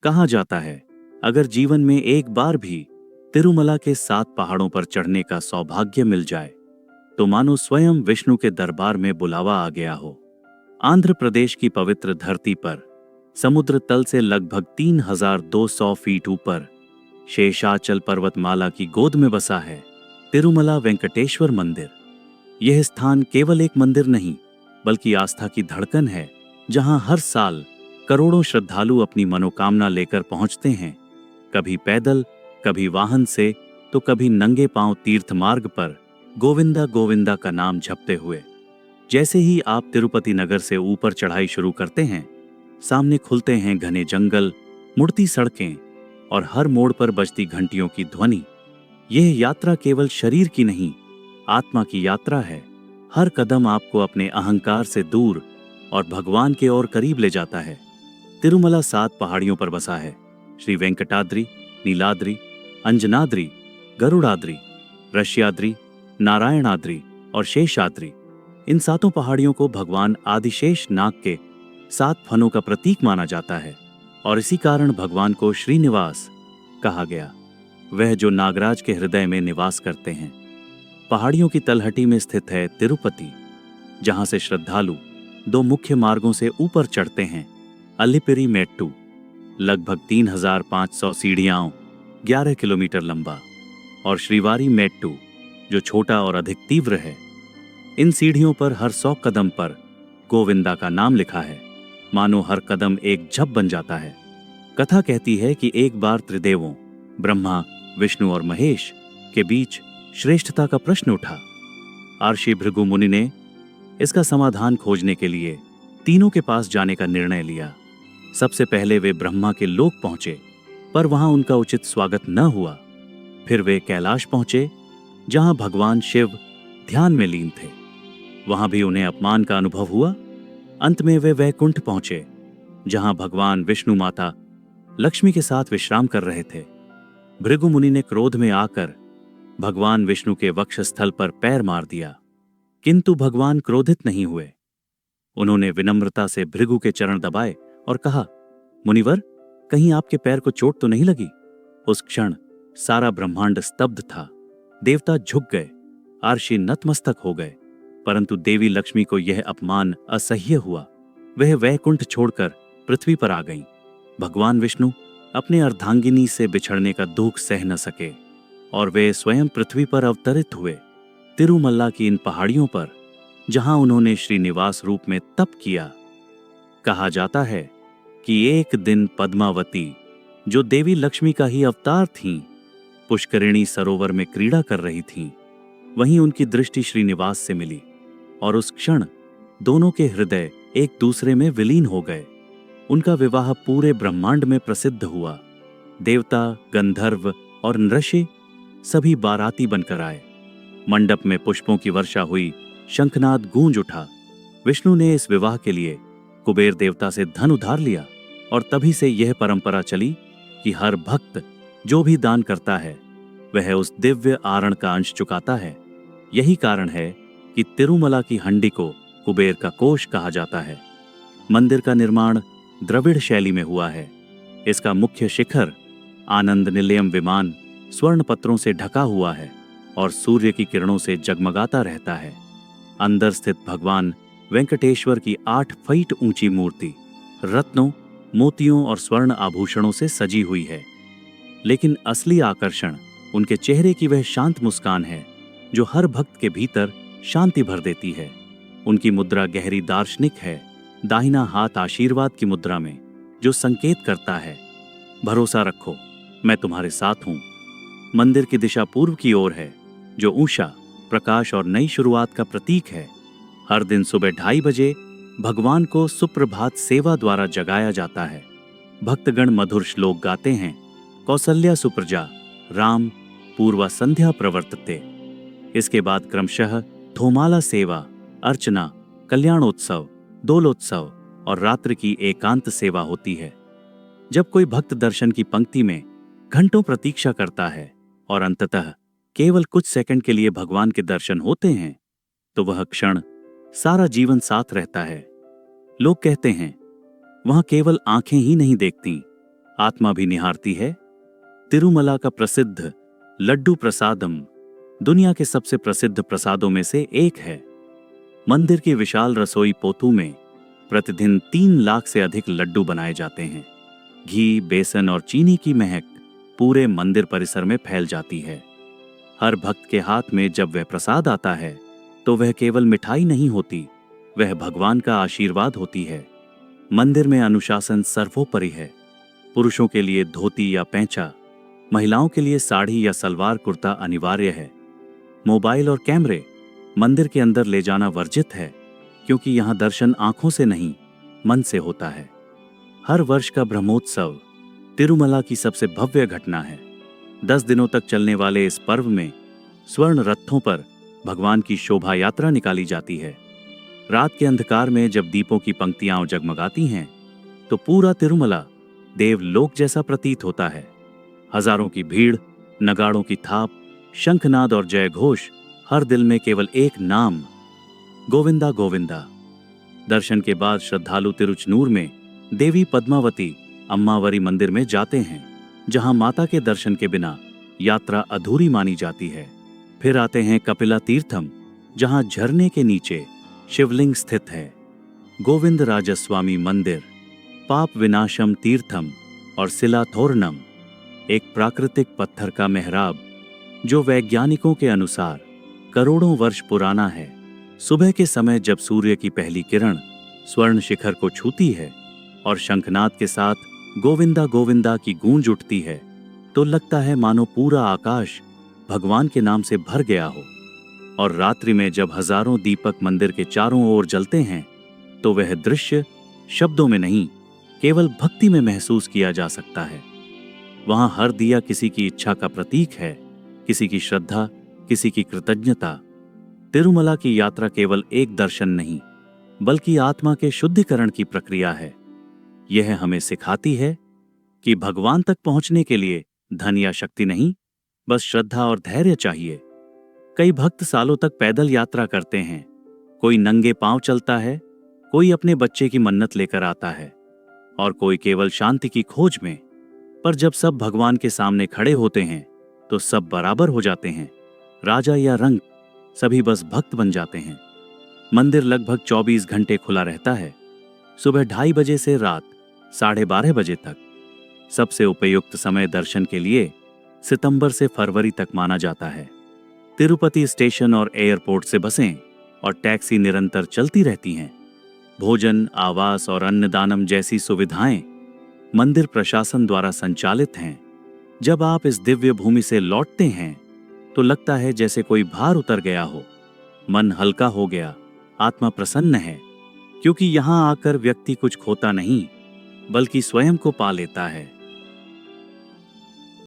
कहा जाता है, अगर जीवन में एक बार भी तिरुमला के 7 पहाड़ों पर चढ़ने का सौभाग्य मिल जाए तो मानो स्वयं विष्णु के दरबार में बुलावा आ गया हो। आंध्र प्रदेश की पवित्र धरती पर समुद्र तल से लगभग 3200 फीट ऊपर शेषाचल पर्वतमाला की गोद में बसा है तिरुमला वेंकटेश्वर मंदिर। यह स्थान केवल एक मंदिर नहीं बल्कि आस्था की धड़कन है, जहां हर साल करोड़ों श्रद्धालु अपनी मनोकामना लेकर पहुंचते हैं, कभी पैदल, कभी वाहन से, तो कभी नंगे पांव तीर्थ मार्ग पर गोविंदा गोविंदा का नाम जपते हुए। जैसे ही आप तिरुपति नगर से ऊपर चढ़ाई शुरू करते हैं, सामने खुलते हैं घने जंगल, मुड़ती सड़कें और हर मोड़ पर बजती घंटियों की ध्वनि। यह यात्रा केवल शरीर की नहीं, आत्मा की यात्रा है। हर कदम आपको अपने अहंकार से दूर और भगवान के और करीब ले जाता है। तिरुमला 7 पहाड़ियों पर बसा है। श्री वेंकटाद्रि, नीलाद्रि, अंजनाद्रि, गरुड़ाद्रि, ऋष्याद्रि, नारायणाद्रि और शेषाद्रि। इन 7 पहाड़ियों को भगवान आदिशेष नाग के 7 फनों का प्रतीक माना जाता है और इसी कारण भगवान को श्रीनिवास कहा गया, वह जो नागराज के हृदय में निवास करते हैं। पहाड़ियों की तलहटी में स्थित है तिरुपति, जहां से श्रद्धालु 2 मुख्य मार्गों से ऊपर चढ़ते हैं। अल्लिपिरी मेट्टू लगभग 3500 सीढ़ियां, 11 किलोमीटर लंबा, और श्रीवारी मेट्टू जो छोटा और अधिक तीव्र है। इन सीढ़ियों पर हर 100 कदम पर गोविंदा का नाम लिखा है, मानो हर कदम एक जप बन जाता है। कथा कहती है कि एक बार त्रिदेवों ब्रह्मा, विष्णु और महेश के बीच श्रेष्ठता का प्रश्न उठा। आर्षि भृगु मुनि ने इसका समाधान खोजने के लिए तीनों के पास जाने का निर्णय लिया। सबसे पहले वे ब्रह्मा के लोक पहुंचे, पर वहां उनका उचित स्वागत न हुआ। फिर वे कैलाश पहुंचे, जहां भगवान शिव ध्यान में लीन थे। वहां भी उन्हें अपमान का अनुभव हुआ। अंत में वे वैकुंठ पहुंचे, जहां भगवान विष्णु माता लक्ष्मी के साथ विश्राम कर रहे थे। भृगु मुनि ने क्रोध में आकर भगवान विष्णु के वक्षस्थल पर पैर मार दिया, किंतु भगवान क्रोधित नहीं हुए। उन्होंने विनम्रता से भृगु के चरण दबाए और कहा, मुनिवर, कहीं आपके पैर को चोट तो नहीं लगी? उस क्षण सारा ब्रह्मांड स्तब्ध था। देवता झुक गए, आर्षि नतमस्तक हो गए, परंतु देवी लक्ष्मी को यह अपमान असह्य हुआ। वह वैकुंठ छोड़कर पृथ्वी पर आ गईं। भगवान विष्णु अपने अर्धांगिनी से बिछड़ने का दुख सह न सके और वे स्वयं पृथ्वी पर अवतरित हुए, तिरुमल्ला की इन पहाड़ियों पर, जहां उन्होंने श्रीनिवास रूप में तप किया। कहा जाता है कि एक दिन पद्मावती, जो देवी लक्ष्मी का ही अवतार थीं, पुष्करिणी सरोवर में क्रीड़ा कर रही थीं। वहीं उनकी दृष्टि श्रीनिवास से मिली और उस क्षण दोनों के हृदय एक दूसरे में विलीन हो गए। उनका विवाह पूरे ब्रह्मांड में प्रसिद्ध हुआ। देवता, गंधर्व और नृषि सभी बाराती बनकर आए। मंडप में पुष्पों की वर्षा हुई, शंखनाद गूंज उठा। विष्णु ने इस विवाह के लिए कुबेर देवता से धन उधार लिया और तभी से यह परंपरा चली कि हर भक्त जो भी दान करता है वह उस दिव्य आरण का अंश चुकाता है। यही कारण है कि तिरुमला की हंडी को कुबेर का कोष कहा जाता है। मंदिर का निर्माण द्रविड़ शैली में हुआ है। इसका मुख्य शिखर आनंद निलयम विमान स्वर्ण पत्रों से ढका हुआ है और सूर्य की किरणों से जगमगाता रहता है। अंदर स्थित भगवान वेंकटेश्वर की 8 फीट ऊंची मूर्ति रत्नों, मोतियों और स्वर्ण आभूषणों से सजी हुई है, लेकिन असली आकर्षण उनके चेहरे की वह शांत मुस्कान है जो हर भक्त के भीतर शांति भर देती है। उनकी मुद्रा गहरी दार्शनिक है, दाहिना हाथ आशीर्वाद की मुद्रा में, जो संकेत करता है, भरोसा रखो, मैं तुम्हारे साथ हूं। मंदिर की दिशा पूर्व की ओर है, जो ऊषा, प्रकाश और नई शुरुआत का प्रतीक है। हर दिन सुबह 2:30 बजे भगवान को सुप्रभात सेवा द्वारा जगाया जाता है। भक्तगण मधुर श्लोक गाते हैं, कौसल्या सुप्रजा राम पूर्वा संध्या प्रवर्तते। इसके बाद क्रमशः थोमाला सेवा, अर्चना, कल्याणोत्सव, दोलोत्सव और रात्रि की एकांत सेवा होती है। जब कोई भक्त दर्शन की पंक्ति में घंटों प्रतीक्षा करता है और अंततः केवल कुछ सेकंड के लिए भगवान के दर्शन होते हैं, तो वह क्षण सारा जीवन साथ रहता है। लोग कहते हैं, वहां केवल आंखें ही नहीं देखती, आत्मा भी निहारती है। तिरुमला का प्रसिद्ध लड्डू प्रसादम दुनिया के सबसे प्रसिद्ध प्रसादों में से एक है। मंदिर की विशाल रसोई पोतू में प्रतिदिन 3 लाख से अधिक लड्डू बनाए जाते हैं। घी, बेसन और चीनी की महक पूरे मंदिर परिसर में फैल जाती है। हर भक्त के हाथ में जब वह प्रसाद आता है तो वह केवल मिठाई नहीं होती, वह भगवान का आशीर्वाद होती है। मंदिर में अनुशासन सर्वोपरि है। पुरुषों के लिए धोती या पैंचा, महिलाओं के लिए साड़ी या सलवार कुर्ता अनिवार्य है। मोबाइल और कैमरे मंदिर के अंदर ले जाना वर्जित है, क्योंकि यहाँ दर्शन आंखों से नहीं, मन से होता है। हर वर्ष का ब्रह्मोत्सव तिरुमला की सबसे भव्य घटना है। 10 दिनों तक चलने वाले इस पर्व में स्वर्ण रथों पर भगवान की शोभा यात्रा निकाली जाती है। रात के अंधकार में जब दीपों की पंक्तियां जगमगाती हैं, तो पूरा तिरुमला देवलोक जैसा प्रतीत होता है। हजारों की भीड़, नगाड़ों की थाप, शंखनाद और जय घोष, हर दिल में केवल एक नाम, गोविंदा गोविंदा। दर्शन के बाद श्रद्धालु तिरुचनूर में देवी पद्मावती अम्मावरी मंदिर में जाते हैं, जहां माता के दर्शन के बिना यात्रा अधूरी मानी जाती है। फिर आते हैं कपिला तीर्थम, जहां झरने के नीचे शिवलिंग स्थित है। गोविंद राजस्वामी मंदिर, पाप विनाशम तीर्थम और सिलाथोरनम, एक प्राकृतिक पत्थर का मेहराब जो वैज्ञानिकों के अनुसार करोड़ों वर्ष पुराना है। सुबह के समय जब सूर्य की पहली किरण स्वर्ण शिखर को छूती है और शंखनाद के साथ गोविंदा गोविंदा की गूंज उठती है, तो लगता है मानो पूरा आकाश भगवान के नाम से भर गया हो। और रात्रि में जब हजारों दीपक मंदिर के चारों ओर जलते हैं, तो वह दृश्य शब्दों में नहीं, केवल भक्ति में महसूस किया जा सकता है। वहां हर दिया किसी की इच्छा का प्रतीक है, किसी की श्रद्धा, किसी की कृतज्ञता। तिरुमला की यात्रा केवल एक दर्शन नहीं, बल्कि आत्मा के शुद्धिकरण की प्रक्रिया है। यह हमें सिखाती है कि भगवान तक पहुंचने के लिए धन या शक्ति नहीं, बस श्रद्धा और धैर्य चाहिए। कई भक्त सालों तक पैदल यात्रा करते हैं, कोई नंगे पांव चलता है, कोई अपने बच्चे की मन्नत लेकर आता है, और कोई केवल शांति की खोज में। पर जब सब भगवान के सामने खड़े होते हैं, तो सब बराबर हो जाते हैं। राजा या रंग, सभी बस भक्त बन जाते हैं। मंदिर लगभग 24 घंटे खुला रहता है, सुबह 2:30 बजे से रात 12:30 बजे तक। सबसे उपयुक्त समय दर्शन के लिए सितंबर से फरवरी तक माना जाता है। तिरुपति स्टेशन और एयरपोर्ट से बसें और टैक्सी निरंतर चलती रहती हैं। भोजन, आवास और अन्नदानम जैसी सुविधाएं मंदिर प्रशासन द्वारा संचालित हैं। जब आप इस दिव्य भूमि से लौटते हैं, तो लगता है जैसे कोई भार उतर गया हो, मन हल्का हो गया, आत्मा प्रसन्न है, क्योंकि यहां आकर व्यक्ति कुछ खोता नहीं, बल्कि स्वयं को पा लेता है।